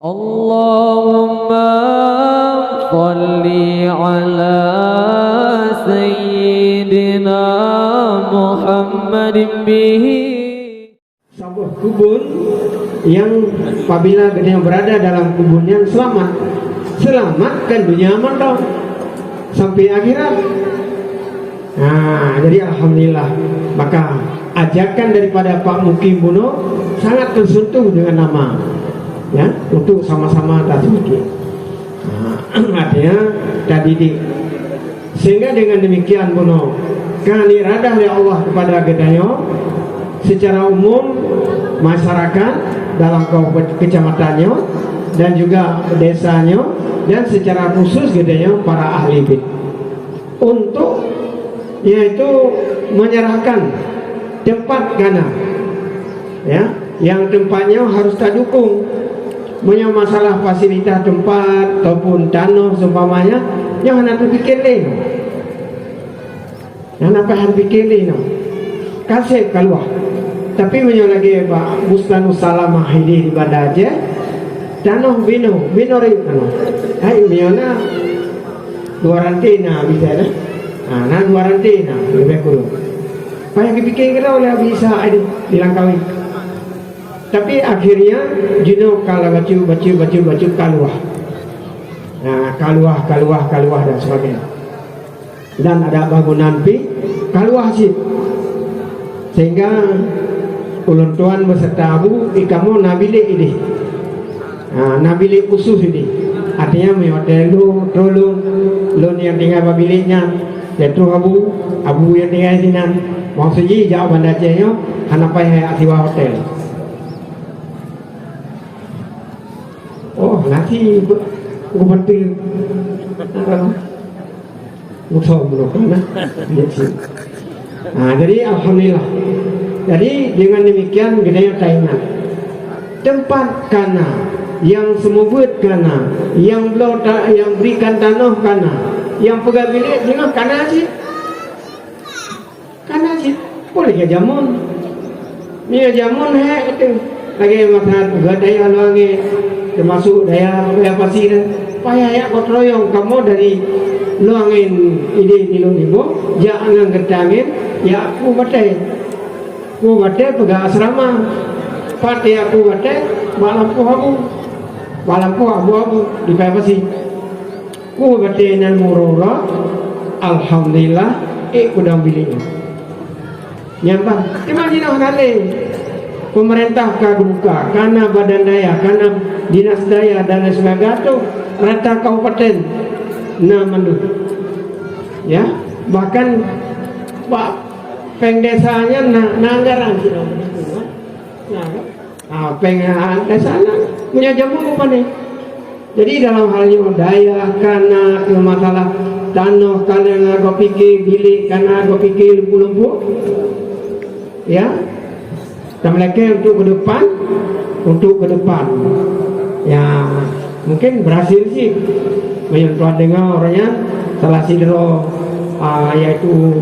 Allahumma sholli ala sayyidina Muhammadin bihi. Sebuah kubun yang apabila yang berada dalam kubunnya selamatkan dunia aman dong sampai akhirat. Nah, jadi alhamdulillah, maka ajakan daripada Pak Mukim Buno sangat tersentuh dengan nama, ya, untuk sama-sama tasbih. Artinya tadi sehingga dengan demikian Buno kali radah oleh Allah kepada gedayo secara umum masyarakat dalam kecamatannya dan juga desanya, dan secara khusus gedayo para ahli bid untuk yaitu menyerahkan tempat gana, ya, yang tempatnya harus tak dukung punya masalah fasilitas tempat ataupun tanah seumpamanya, jangan nak fikir lain, jangan apa yang fikir lain, kasih keluar. Tapi punya lagi Pak Bustanus Salamah ini di Banda Aceh, tanah bino ring tanah, hai miona dua rantina bisa dah. Nah, dua rantina lebih kurang. Banyak dipikir kita oleh bisa ada dilangkaui. Tapi akhirnya jino kalau baca kaluah. Nah, kaluah dan sebagainya. Dan ada bangunan pi kaluah sih. Sehingga ulun tuan beserta abu ikamu nabile ini. Nah, nabile khusus ini. Artinya hotel tolong lun yang tinggal babiliknya. Yaitu abu yang tinggal di sini. Maksudnya jauh Banda Acehnya hanapai hai Atiwa Hotel. Oh, nanti gubernur musuh nah. Nah, jadi alhamdulillah. Jadi dengan demikian gedenya taingan tempat kana yang semubut kana yang belum yang berikan tanah kana yang pegang bilik dengan kana sih boleh ke jamun ni jamun itu lagi masalah gadaya luangi termasuk daya pasir payah ya kotroyong kamu dari luangin ide ibu jangan gedangin ya aku batai pegang asrama pati aku batai balampu abu di payapasi ku batai nan murura alhamdulillah kudang biliknya nyambang imajinah nale pemerintah kaguka karena badan daya karena dinas daya dan sebagainya rata kabupaten namandu, ya, bahkan pak pengdesanya nanggaran sih dong, nah pengdesanya punya jamu apa nih? Jadi dalam hal ini daya karena masalah tanah karena gue pikir bilik karena gue pikir lumpuh, ya, dan mereka untuk ke depan, ya mungkin berhasil sih, menyentuh dengar orangnya salah sidro yaitu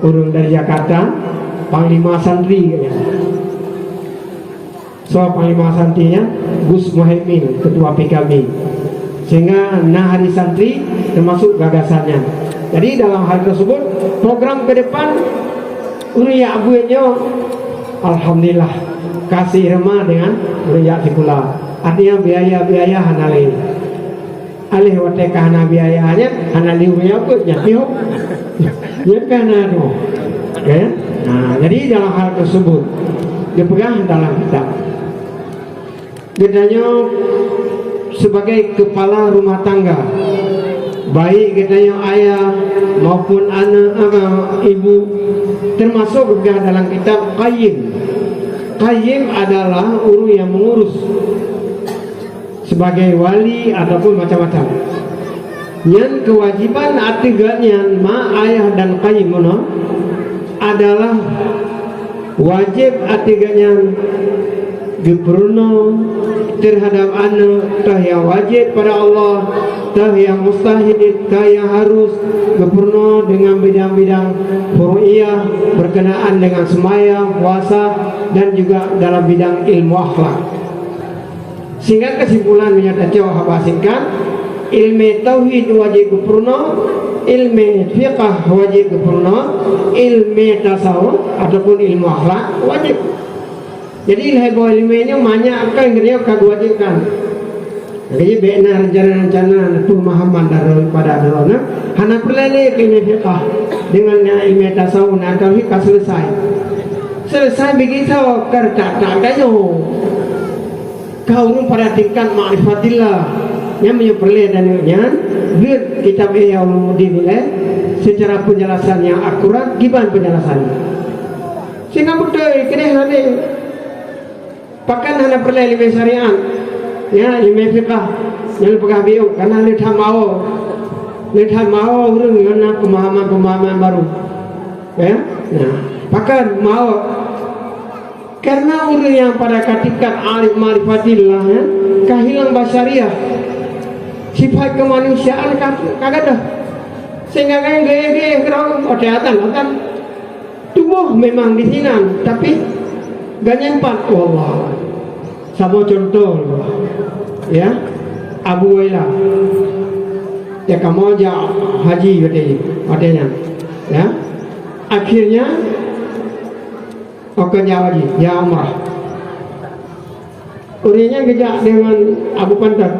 urung dari Jakarta, Panglima Santri katanya. So Panglima Santrinya Gus Muhaimin, ketua PKB, sehingga hari santri termasuk gagasannya. Jadi dalam hal tersebut program ke depan Uriya abunya alhamdulillah kasih remah dengan Uriya Sikula. Artinya biaya hanali alih wate kahana biayanya hanali Uriya apa nyatio ya kana no. Okay? Nah, jadi dalam hal tersebut dipegang dalam kitab. Gedanya sebagai kepala rumah tangga, baik gedanya ayah maupun anak ibu, termasuk juga dalam kitab qayyim. Qayyim adalah uru yang mengurus sebagai wali ataupun macam-macam. Yang kewajiban atiganya ma ayah dan qayyim adalah wajib atiganya Gubernur terhadap anak tah yang wajib pada Allah, tah yang mustahil, tah yang harus Gubernur dengan bidang-bidang furu'iyah berkenaan dengan sembahyang, puasa dan juga dalam bidang ilmu akhlak. Sehingga kesimpulan menyata jauh habasingkan ilmu tauhid wajib gupurno, ilmu fiqh wajib gupurno, ilmu tasawuf ataupun ilmu akhlak wajib. Jadi ilmu ilmunya banyak kan yang wajibkan. Jadi benar rencana pemahaman daripada darona hana perlele ilmu fiqh dengan ilmu tasawuf atau fiqh selesai begitu kerja tak kayo kau perhatikan ma'rifatillah yang menyuperli dan yang biar kitab Ihya Ulumuddin secara penjelasan yang akurat gimana penjelasannya sehingga betul kini hane pakan hana perlu ilmu syariat ya ilmu fiqh yang pegah biu karena lihat mau urung yang pemahaman baru ya nah pakan mau karena orang yang pada katikat alif ma'rifatillah ya, kehilang basyariah sifat kemanusiaan kagak dah sehingga kayak gaya-gaya kerong odatan tubuh memang di sini tapi gak nyempat Allah sama contoh ya Abu Waila ya kamu aja haji katanya ya akhirnya akan haji, ya umrah. Urinya gejak dengan Abu Pantat.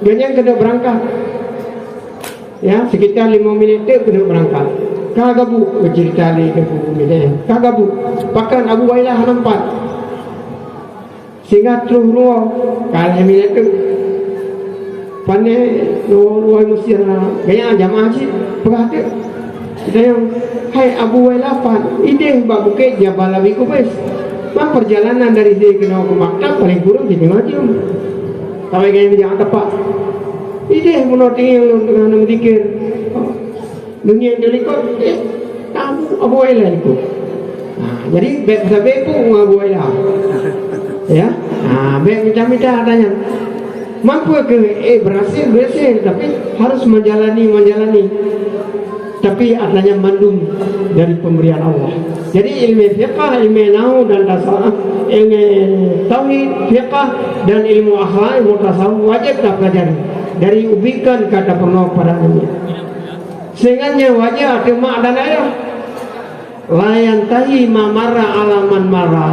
Ganyang kena berangkat. Ya, sekitar 5 minit dia kena berangkat. Kagabu bercerita li ke bumi dia. Kagabu. Bahkan Abu Wailah nampak. Sehingga terus ruang kalau minit tu pandai ruang Mesir gaya jamaah haji perhati. Yang hai Abu Wailafan ide bak bukit Jabal Abi Qubais mang perjalanan dari sini ke Makkah paling kurang jadi macam tapi kaya jangan tepat ide menurut dengan mendikir dunia delikot kamu Abu Wailah itu jadi beb sabeku Abu Wailah ya beb macam-macam adanya mampu ke berhasil tapi harus menjalani tapi adanya mandum dari pemberian Allah. Jadi ilmu fiqh, ilmu nahwu dan tasawuf, ilmu tauhid, fiqh dan ilmu akhlak, ilmu tasawuf wajib kita pelajari dari ubikan kata pernah pada ini. Sehingga wajib ada mak dan ayah. Layan tahi ma marra alaman marra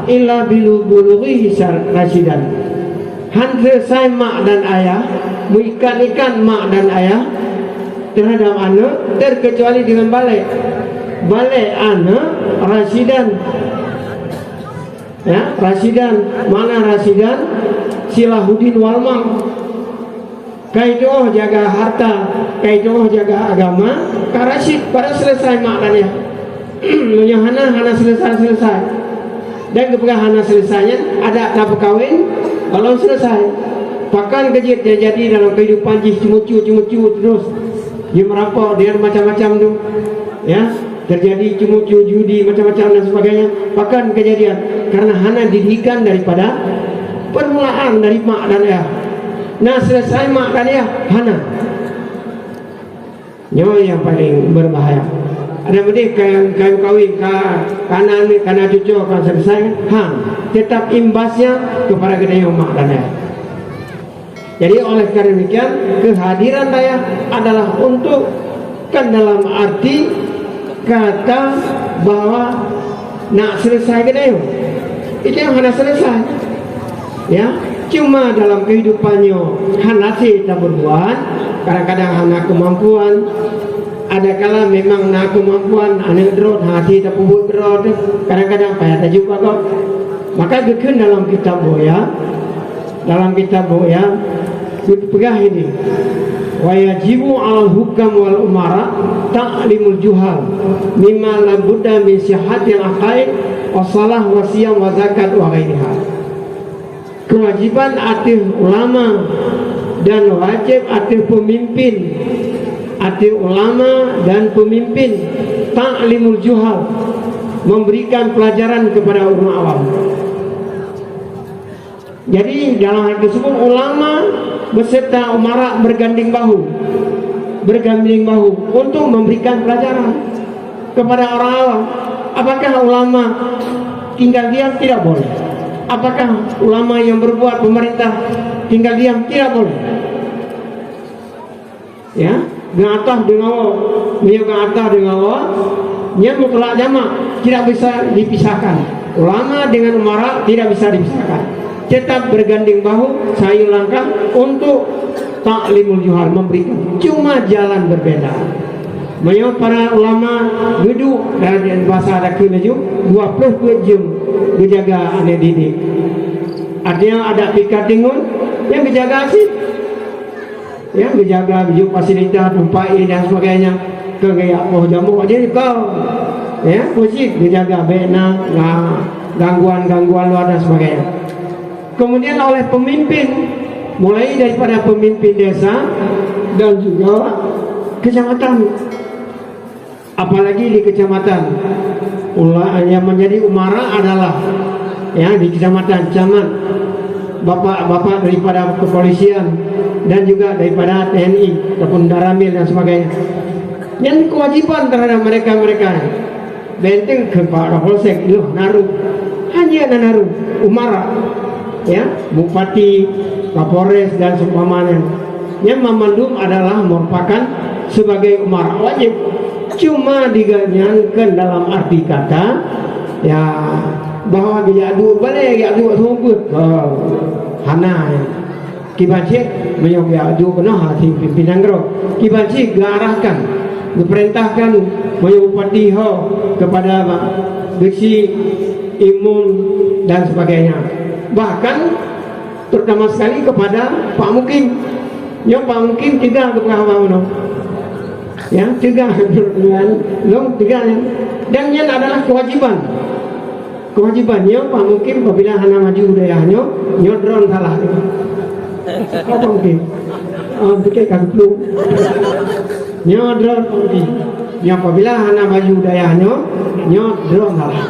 illa bilubulughi rasidan. Handre saya mak dan ayah, mengikat-ikat mak dan ayah terhadap anak terkecuali dengan balik anak rasidan ya rasidan mana rasidan Silahuddin Walmang kaidoh jaga harta kaidoh jaga agama karasid pada selesai maknanya hana selesai dan ketika hana selesainya ada tak kawin kalau selesai bahkan kejadian terjadi dalam kehidupan cimucu terus dia merampok dia macam-macam tu ya terjadi cimucu judi macam-macam dan sebagainya bahkan kejadian karena hana didikan daripada permulaan dari mak dan ayah nah selesai mak dan ayah hana nyawa yang paling berbahaya ada mesti kayu kawin karena cucu akan selesai tetap imbasnya kepada kedai mak dan ayah. Jadi oleh karena demikian kehadiran ayah adalah untuk kan dalam arti kata bahwa nak selesai ke dayu itu yang hendak selesai ya cuma dalam kehidupannya hendak tak berbuat kadang-kadang hendak kemampuan ada kala memang nak kemampuan anak drot hati tak buat drot kadang-kadang payah tak juga kok maka bikin dalam kitab boya pegah ini wa yajibu al hukam wal umara ta'limul juhal mimma la budda min sihhatil aqaid wa salah wa siyam wa zakat wa ghairiha kewajiban atas ulama dan wajib atas pemimpin atas ulama dan pemimpin ta'limul juhal memberikan pelajaran kepada orang awam. Jadi dalam hal tersebut ulama beserta umara berganding bahu untuk memberikan pelajaran kepada orang awam. Apakah ulama tinggal diam? Tidak boleh. Apakah ulama yang berbuat pemerintah tinggal diam? Tidak boleh. Ya, ngatah dengan Allah, ngatah dengan Allah, yang mutlak jamak tidak bisa dipisahkan. Ulama dengan umara tidak bisa dipisahkan. Tetap bergandeng bahu, sayur langkah untuk taklimul juhal, memberikan. Cuma jalan berbeda. Mayo para ulama duduk dan bahasa ada kelaju 20 jam menjaga anak didik. Artinya ada pikat tingun yang menjaga sih, yang menjaga biju fasilitas umpai dan sebagainya. Kegaya oh jamu aja kau, ya musik menjaga bena, gangguan luar dan sebagainya. Kemudian oleh pemimpin, mulai daripada pemimpin desa dan juga kecamatan. Apalagi di kecamatan, yang menjadi umara adalah ya di kecamatan, camat, bapak-bapak daripada kepolisian dan juga daripada TNI ataupun Daramil dan sebagainya. Yang kewajiban terhadap mereka benteng ke Pak Kapolsek itu naruh, hanya naruh umara, ya bupati, Kapolres dan seumpamanya. Yang memandum adalah merupakan sebagai umara wajib. Cuma diganyangkan dalam arti kata ya bahwa dia adu boleh dia adu sungguh hana kibaci menyong dia adu kena hati pimpinan gro kibaci garahkan diperintahkan menyong bupati ho kepada beksi imum dan sebagainya, bahkan terutama sekali kepada Pak Mukim. Yang Pak Mukim tiga kepada mana ya tiga dengan long tiga dan yang adalah kewajibannya Pak Mukim apabila hana maju udayahnya nyodron salah apa mungkin pikir kan belum nyodron mungkin yang apabila hana maju udayahnya nyodron salah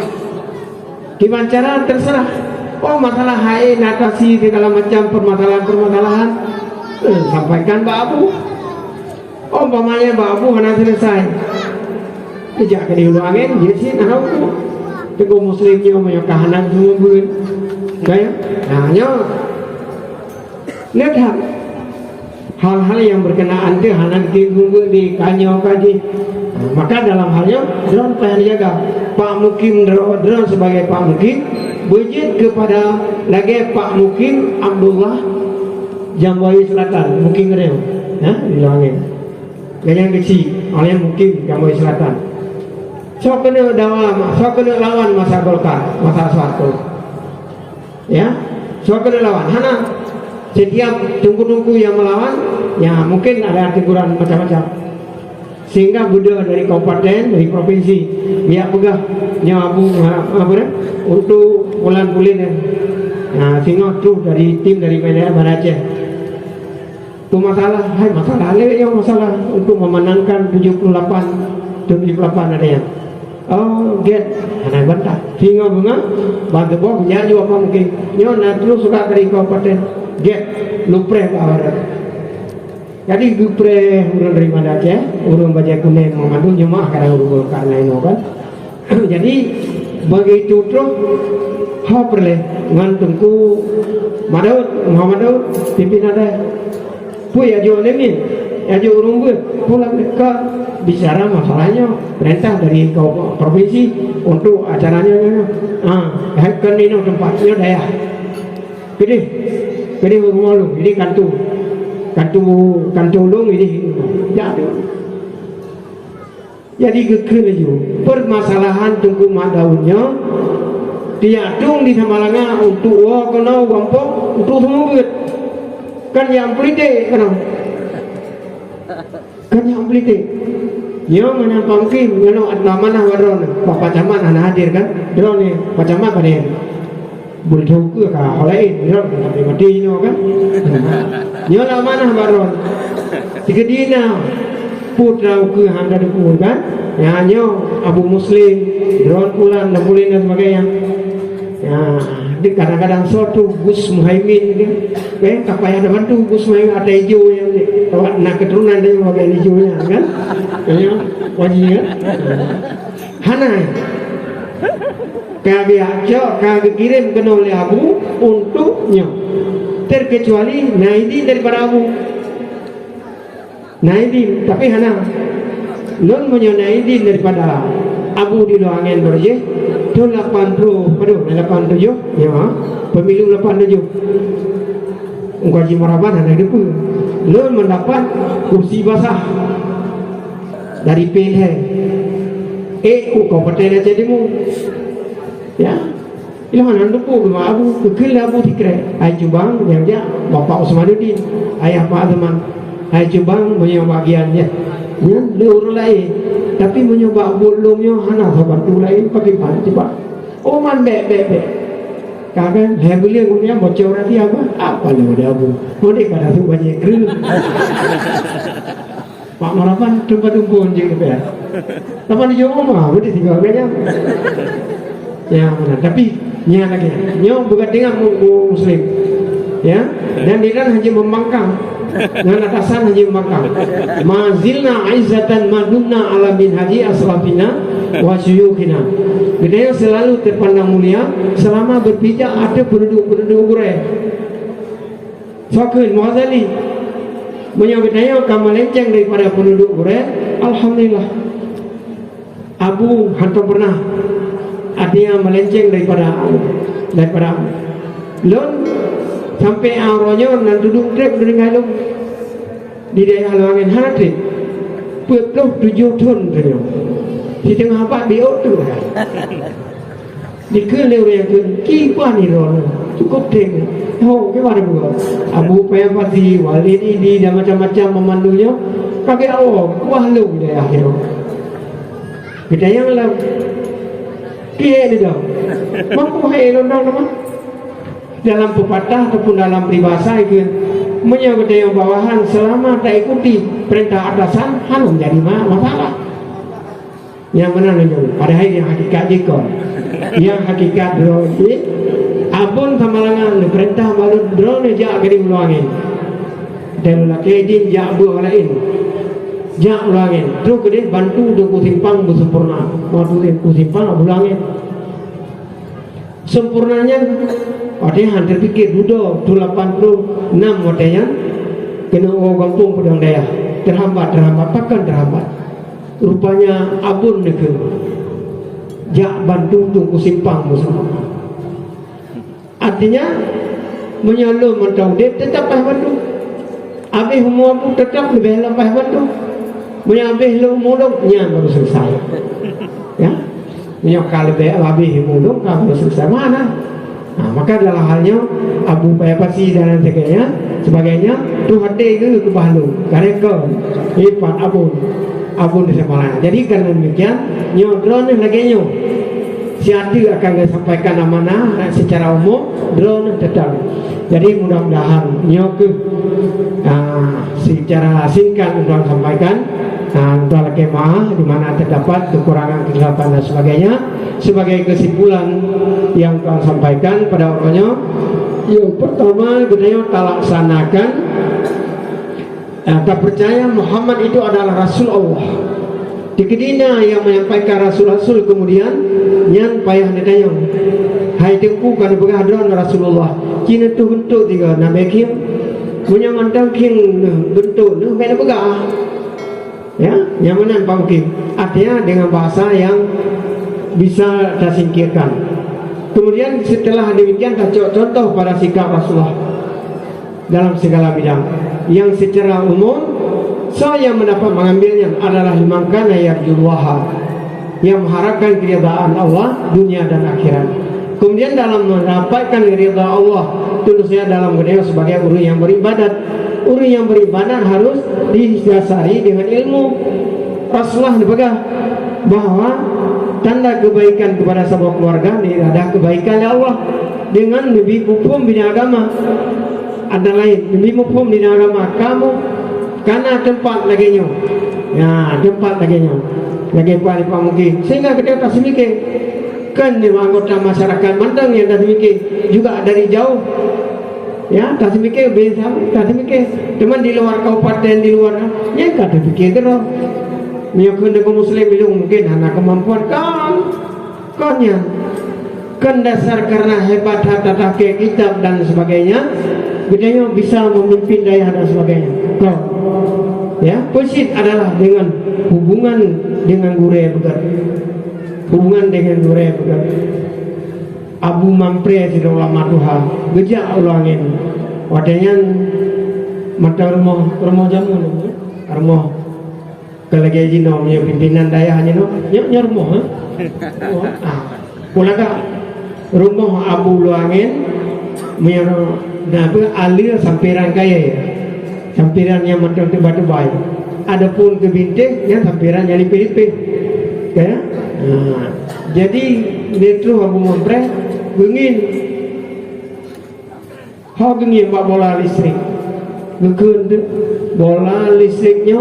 gimana cara terserah. Oh masalah HE natasi segala macam permasalahan sampaikan Pak Abu. Oh, umpamanya Mbak Abu hana selesai sejak kali ulu angin dia sih nah aku teguh muslimnya punya kahanan semua bun kayak nah lihat hal-hal yang berkenaan ke hanan kibun di kanyo kaji. Maka dalam halnya drone pengen jaga Pak Mukim drone sebagai Pak Mukim bujit kepada lagi Pak Mukim Abdullah Jambai Selatan Mukim Reo ya di langit yang kecil, oleh mungkin Jambai Selatan. So kena lawan masa Golkar, masa Soeharto. Ya, so kena lawan. Hana setiap tunggu-tunggu yang melawan, ya mungkin ada teguran macam-macam. Sehingga Buddha dari kabupaten, dari provinsi, dia pegah nyabu untuk bulan-bulan. Nah, sehingga tuh dari tim dari Medan Aceh. Itu masalah yang masalah untuk memenangkan 78 ada yang get hana bantah sehingga bunga bantu boh ya juga apa mungkin nyona terus suka dari kabupaten get lupre bawarat jadi lupre urun dari mana aja urun baca kuning mengadu nyemah kadang urun karena ini kan jadi begitu terus perle ngantungku Muhammad Daud pimpin ada ya jo lemin ya jo urung pulang mereka bicara masalahnya perintah dari provinsi untuk acaranya kan ini tempatnya daya gede rumah lu ini kantu ulung ini jadi kekelaju permasalahan tunggu daunnya diadung di Samalanga untuk kena gampang untuk semua kan yang pelite kan yang pelite yang mana pangkim yang mana waron Bapak Camat anak hadir kan drone ni Pak Camat pada boleh jauh ke olain drone sampai mati ini kan yang mana waron tiga dina putra ke handa dukun kan yang Abu Muslim drone pulang 6 bulan dan sebagainya ya di kadang-kadang suatu Gus Muhaimin apa yang ada bantu Gus Muhaimin ada hijau yang nak keturunan dia bagian hijaunya kan wajib kan hana kagak acok, kagak kirim kena oleh Abu untuknya, terkecuali naidin daripada Abu. Naidin, tapi hana non punya naidin daripada Abu di luangan berje tu 80, aduh 87 ya, pemilu 87 engkau Haji Maraban ada depu non mendapat kursi basah dari PLH kau pertanyaan jadimu ya ilahan handuku bima Abu kekil Abu dikira ay Jubang yang dia Bapak Usmanuddin ayah Pak Azman ay Jubang punya bagiannya ya lur lain tapi menyoba belumnya hana sabar tu lain pakai panci pak oh man be kagak saya beli punya bocor nanti apa lu dia Abu mau dia kada tu banyak keril Pak Marapan tempat tumpun je ke ya apa dia rumah boleh tinggal aja ya mana tapi nya lagi nyo bukan dengan muslim ya dan dia hanya membangkang dengan atasan haji membangkang mazilna aizatan madunna ala bin haji aslafina wa syuyukhina beliau selalu terpandang mulia selama berpijak ada penduduk-penduduk Quraisy Fakir Muazzali menyabitnya kamu lenceng daripada penduduk Quraisy alhamdulillah Abu hantar pernah artinya melenceng daripada lon sampai auronya nan duduk trek dari ngalung di daerah Luangan Hatri pepeluh 7 ton tu di tengah apa biot tu di keleu yang kipan ni ron cukup teng oh ke mana buat Abu Payapati Walid ini dan macam-macam memandunya kagak kuah lu dia akhir kita yang lah kia ni dah mampu hai londang nama dalam pepatah ataupun dalam peribahasa itu menyebut yang bawahan selama tak ikuti perintah atasan hanya menjadi masalah yang mana nanya padahal yang hakikat jika yang hakikat drone abun pemalangan perintah baru drone jak kiri meluangin dan laki din jak buah lain jak meluangin terus kena bantu duku simpang bersempurna waktu duku simpang meluangin sempurnanya ada hampir pikir duduk 86 modenya kena gampung pedang daya terhambat bahkan terhambat rupanya abun negeri jak bantu tunggu simpang bersama artinya menyalur mentau dia tetap bantu habis umur pun tetap lebih lepas bantu menyabih lu mulutnya baru selesai ya menyokal lebih habis mulut baru selesai mana. Nah, maka dalam halnya Abu Payapati dan sebagainya tu hati ke kebahalu karena hebat abun di semalam. Jadi karena demikian drone lagi si hati akan sampaikan amanah secara umum drone tetap. Jadi mudah-mudahan secara singkat untuk sampaikan untuk kemah di mana terdapat kekurangan kesilapan dan sebagainya. Sebagai kesimpulan yang Tuhan sampaikan pada orangnya yang pertama kita tak laksanakan tak percaya Muhammad itu adalah Rasul Allah dikedina yang menyampaikan Rasul-Rasul kemudian yang payah nadanya hai tengku kan berhadran Rasulullah kini tu bentuk tiga Nabi Kim punya mantang Kim bentuk tu beda begah ya yang mana Pak Kim artinya dengan bahasa yang bisa tersingkirkan. Kemudian setelah demikian contoh pada sikap Rasulullah dalam segala bidang yang secara umum saya mendapat mengambilnya adalah limangkan yarjullaha yang mengharapkan keridhaan Allah dunia dan akhirat. Kemudian dalam mendapatkan keridhaan Allah tentu saya dalam dunia sebagai orang yang beribadat. Orang yang beribadat harus didasari dengan ilmu. Rasulullah dipegang bahwa tanda kebaikan kepada sebuah keluarga ini ada kebaikan Allah dengan lebih hukum bina agama ada lain lebih hukum bina agama kamu karena tempat lagi tempat lagi paling mungkin sehingga kita tak semikir kan anggota masyarakat mandang yang tak semikir juga dari jauh ya tak semikir teman di luar kabupaten di luar ya tak terfikir terus menyokong dengan muslim itu mungkin anak kemampuan kannya kan dasar karena hebat harta kitab dan sebagainya, gedenya bisa memimpin daya dan sebagainya. Nah, ya, posit adalah dengan hubungan dengan gure begat, hubungan dengan gure begat. Abu Mampre si ulama Tuhan, gejak ulangin, wadanya mata rumah jamu, rumah kalau kayak gini punya pimpinan daya hanya rumah, kulaga rumah Abu Luangin, punya nabe alir sampiran kaya, sampiran yang macam batu bayi. Adapun ke bintik yang sampiran yang lipih-lipih, ya. Jadi itu Abu Mampre gengin, gengin bak bola listrik. Ngekun bola listriknya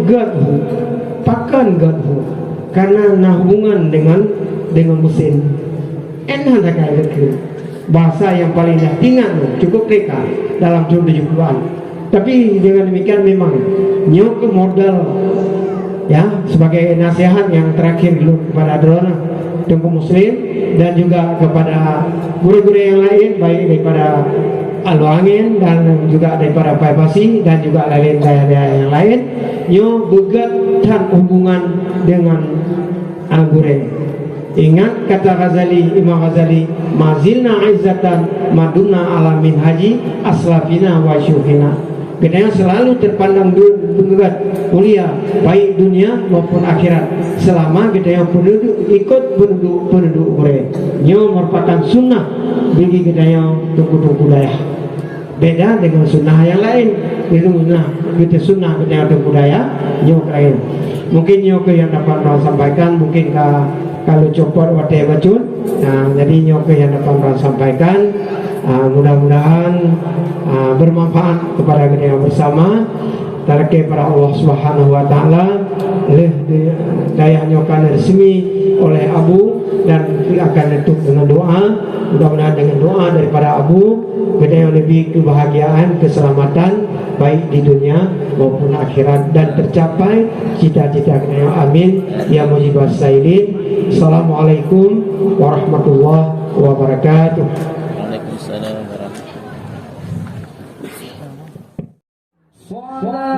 gadhu, pakan gadhu, karena nah hubungan dengan mesin. Enak tak kayak gitu. Bahasa yang paling tinggal cukup mereka dalam tujuan. Tapi dengan demikian memang nyok modal ya sebagai nasihat yang terakhir dulu kepada Adrona Tengku Muslim dan juga kepada guru-guru yang lain baik daripada Aluangin dan juga daripada Paipasi dan juga lain daerah yang lain nyo begatkan hubungan dengan Al-Gure. Ingat kata Ghazali, Imam Ghazali, mazilna izzatan maduna alamin haji aslafina wa syuhina. Kita selalu terpandang berat mulia baik dunia maupun akhirat selama kita yang ikut penduduk Gure. Nyo merupakan sunnah bagi kita yang tunggu daya. Beda dengan sunnah yang lain. Itu sunnah kita yang tunggu daya. Nyo lain. Mungkin nyo yang dapat sampaikan mungkin kalau copot wate bacun. Nah, jadi nyo yang dapat sampaikan. Mudah-mudahan bermanfaat kepada kita bersama. Terkait para Allah Subhanahu Wa Taala leh daya nyokan resmi oleh Abu dan akan ditutup dengan doa. Mudah-mudahan dengan doa daripada Abu kita yang lebih kebahagiaan, keselamatan baik di dunia maupun akhirat dan tercapai cita-cita kita. Amin ya mujibas sailin. Assalamualaikum warahmatullahi wabarakatuh. Waalaikumsalam warahmatullahi wabarakatuh.